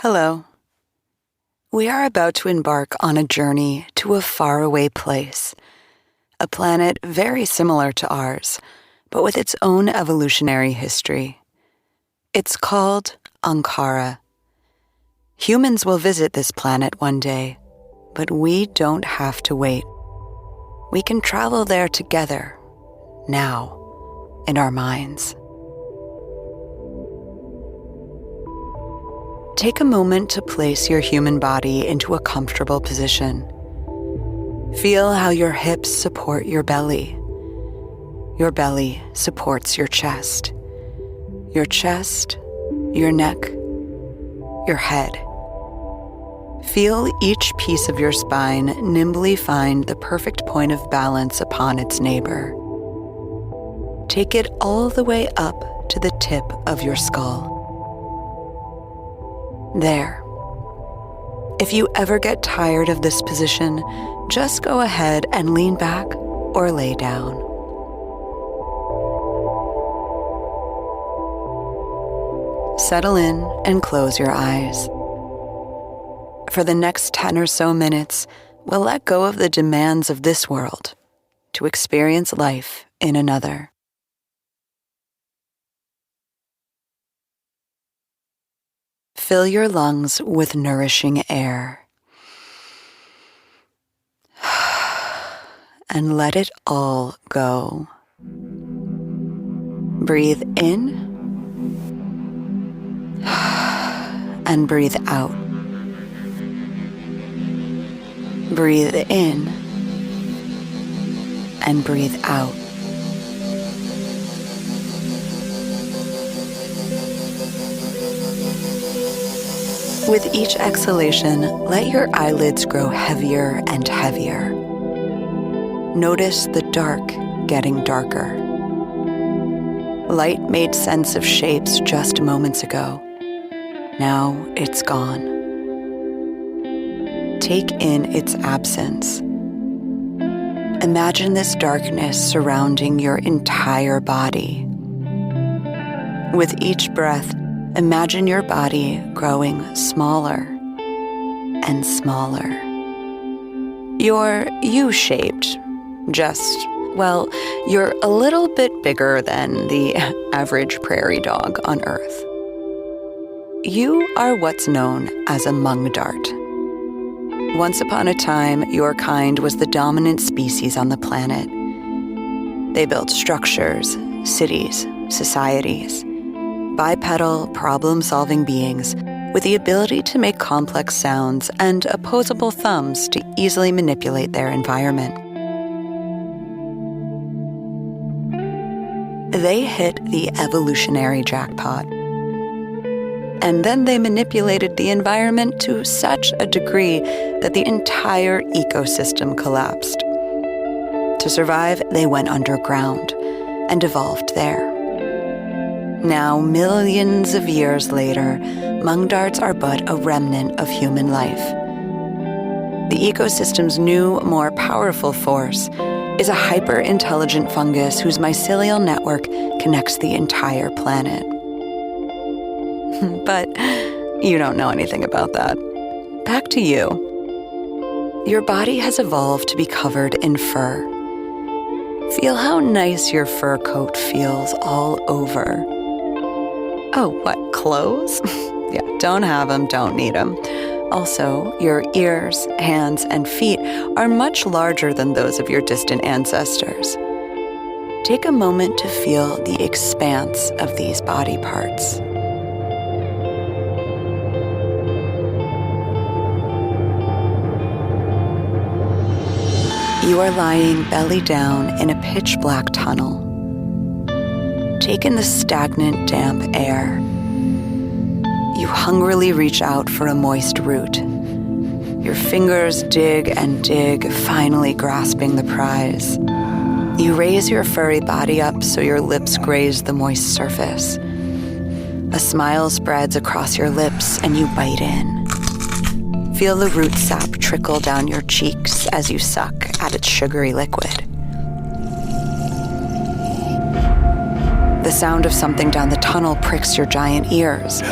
Hello. We are about to embark on a journey to a faraway place, a planet very similar to ours, but with its own evolutionary history. It's called Ankara. Humans will visit this planet one day, but we don't have to wait. We can travel there together, now, in our minds. Take a moment to place your human body into a comfortable position. Feel how your hips support your belly. Your belly supports your chest, your neck, your head. Feel each piece of your spine nimbly find the perfect point of balance upon its neighbor. Take it all the way up to the tip of your skull. There. If you ever get tired of this position, just go ahead and lean back or lay down. Settle in and close your eyes. For the next 10 or so minutes, we'll let go of the demands of this world to experience life in another. Fill your lungs with nourishing air and let it all go. Breathe in and breathe out. Breathe in and breathe out. With each exhalation, let your eyelids grow heavier and heavier. Notice the dark getting darker. Light made sense of shapes just moments ago. Now it's gone. Take in its absence. Imagine this darkness surrounding your entire body. With each breath, imagine your body growing smaller and smaller. You're U-shaped, you're a little bit bigger than the average prairie dog on Earth. You are what's known as a Mungdart. Once upon a time, your kind was the dominant species on the planet. They built structures, cities, societies. Bipedal, problem-solving beings with the ability to make complex sounds and opposable thumbs to easily manipulate their environment. They hit the evolutionary jackpot. And then they manipulated the environment to such a degree that the entire ecosystem collapsed. To survive, they went underground and evolved there. Now, millions of years later, Mungdarts are but a remnant of human life. The ecosystem's new, more powerful force is a hyper-intelligent fungus whose mycelial network connects the entire planet. But you don't know anything about that. Back to you. Your body has evolved to be covered in fur. Feel how nice your fur coat feels all over. Oh, what, clothes? Yeah, don't have them, don't need them. Also, your ears, hands, and feet are much larger than those of your distant ancestors. Take a moment to feel the expanse of these body parts. You are lying belly down in a pitch-black tunnel. Take in the stagnant, damp air. You hungrily reach out for a moist root. Your fingers dig and dig, finally grasping the prize. You raise your furry body up so your lips graze the moist surface. A smile spreads across your lips and you bite in. Feel the root sap trickle down your cheeks as you suck at its sugary liquid. The sound of something down the tunnel pricks your giant ears.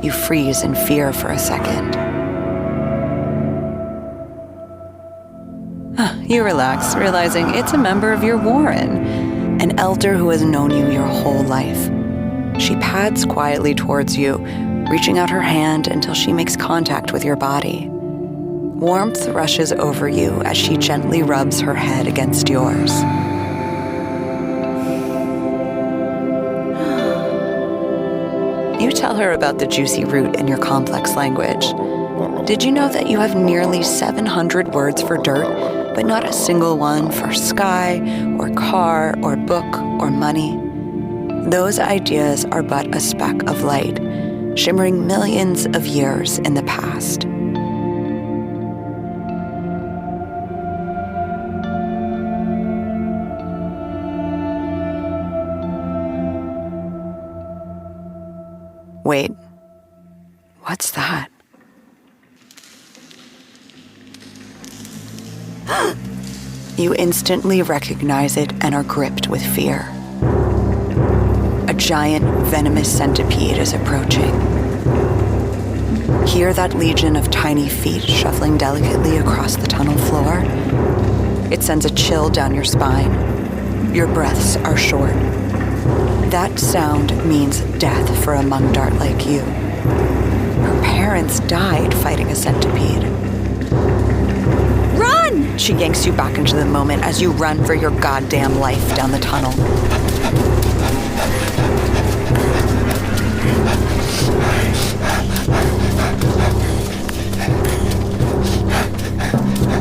you freeze in fear for a second. You relax, realizing it's a member of your warren, an elder who has known you your whole life. She pads quietly towards you, reaching out her hand until she makes contact with your body. Warmth rushes over you as she gently rubs her head against yours. You tell her about the juicy root in your complex language. Did you know that you have nearly 700 words for dirt, but not a single one for sky, or car, or book, or money? Those ideas are but a speck of light, shimmering millions of years in the past. Wait, what's that? You instantly recognize it and are gripped with fear. A giant, venomous centipede is approaching. Hear that legion of tiny feet shuffling delicately across the tunnel floor? It sends a chill down your spine. Your breaths are short. That sound means death for a Mungdart like you. Her parents died fighting a centipede. Run! She yanks you back into the moment as you run for your goddamn life down the tunnel.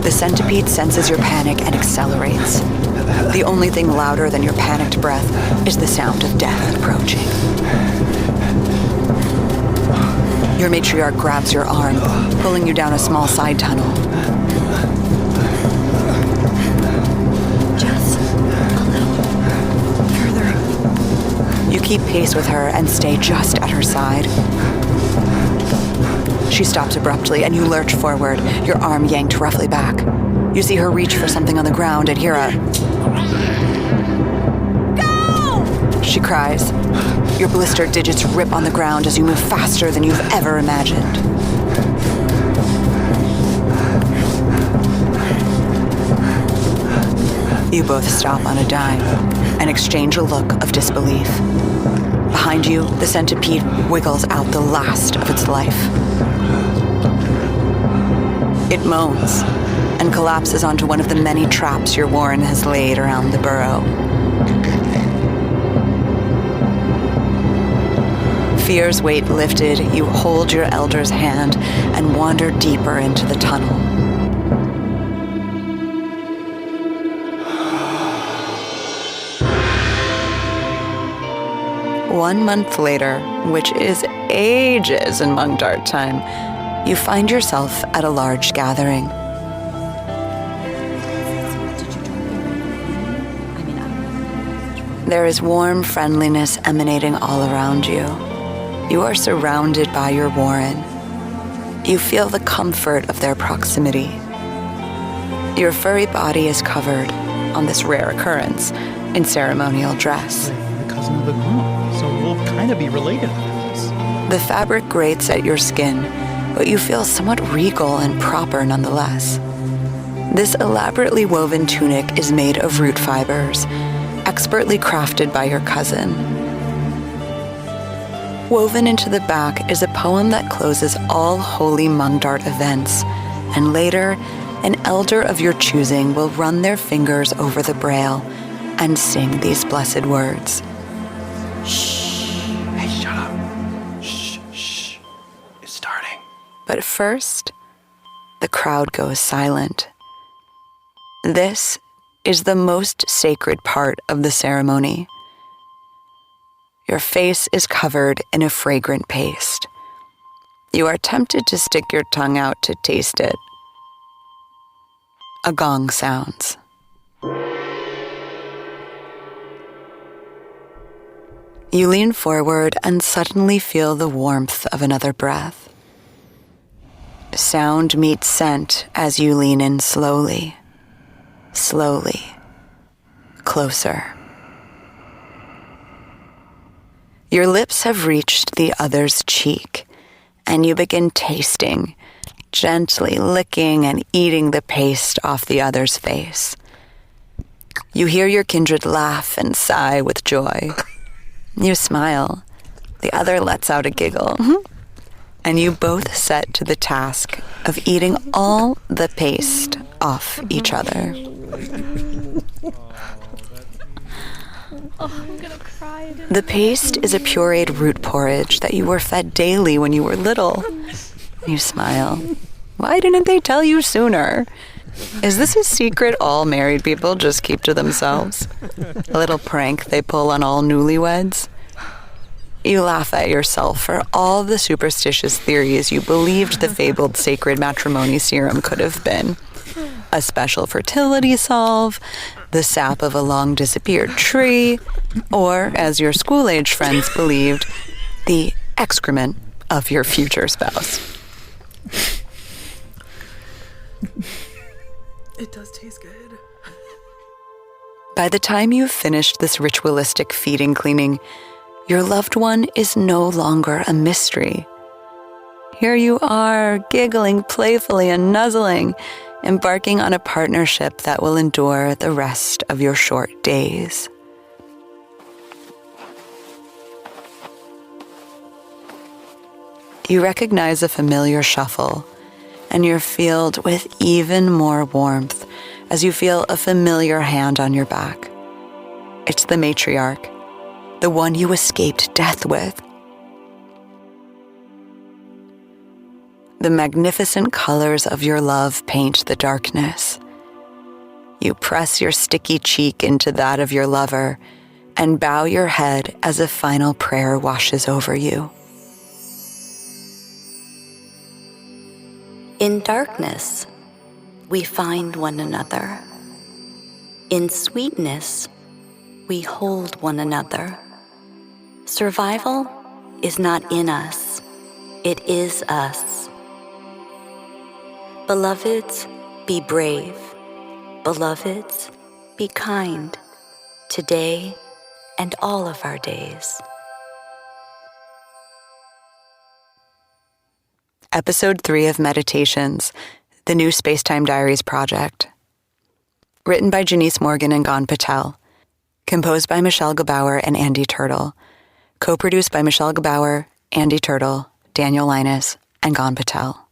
The centipede senses your panic and accelerates. The only thing louder than your panicked breath is the sound of death approaching. Your matriarch grabs your arm, pulling you down a small side tunnel. Just a little further. You keep pace with her and stay just at her side. She stops abruptly and you lurch forward, your arm yanked roughly back. You see her reach for something on the ground and hear a "Go!" She cries. Your blistered digits rip on the ground as you move faster than you've ever imagined. You both stop on a dime and exchange a look of disbelief. Behind you, the centipede wiggles out the last of its life. It moans and collapses onto one of the many traps your warren has laid around the burrow. Fear's weight lifted, you hold your elder's hand and wander deeper into the tunnel. One month later, which is ages in Mungdart time, you find yourself at a large gathering. There is warm friendliness emanating all around you. You are surrounded by your warren. You feel the comfort of their proximity. Your furry body is covered, on this rare occurrence, in ceremonial dress. The cousin of the groom, so we'll kind of be related after this. The fabric grates at your skin, but you feel somewhat regal and proper nonetheless. This elaborately woven tunic is made of root fibers, expertly crafted by your cousin. Woven into the back is a poem that closes all holy Mungdart events, and later, an elder of your choosing will run their fingers over the braille and sing these blessed words. Shh. Hey, shut up. Shh. It's starting. But first, the crowd goes silent. This is the most sacred part of the ceremony. Your face is covered in a fragrant paste. You are tempted to stick your tongue out to taste it. A gong sounds. You lean forward and suddenly feel the warmth of another breath. Sound meets scent as you lean in slowly, closer. Your lips have reached the other's cheek, and you begin tasting, gently licking and eating the paste off the other's face. You hear your kindred laugh and sigh with joy. You smile. The other lets out a giggle. And you both set to the task of eating all the paste off each other. I'm gonna cry. The paste is a pureed root porridge that you were fed daily when you were little. You smile. Why didn't they tell you sooner? Is this a secret all married people just keep to themselves? A little prank they pull on all newlyweds? You laugh at yourself for all the superstitious theories you believed the fabled sacred matrimony serum could have been. A special fertility salve, the sap of a long-disappeared tree, or, as your school-age friends believed, the excrement of your future spouse. It does taste good. By the time you've finished this ritualistic feeding cleaning, your loved one is no longer a mystery. Here you are, giggling playfully and nuzzling, embarking on a partnership that will endure the rest of your short days. You recognize a familiar shuffle, and you're filled with even more warmth as you feel a familiar hand on your back. It's the matriarch, the one you escaped death with. The magnificent colors of your love paint the darkness. You press your sticky cheek into that of your lover and bow your head as a final prayer washes over you. In darkness, we find one another. In sweetness, we hold one another. Survival is not in us, it is us. Beloveds, be brave. Beloveds, be kind, today and all of our days. Episode 3 of Meditations, the new Spacetime Diaries project. Written by Janice Morgan and Gon Patel. Composed by Michelle Gebauer and Andy Turtle. Co-produced by Michelle Gebauer, Andy Turtle, Daniel Linus, and Gon Patel.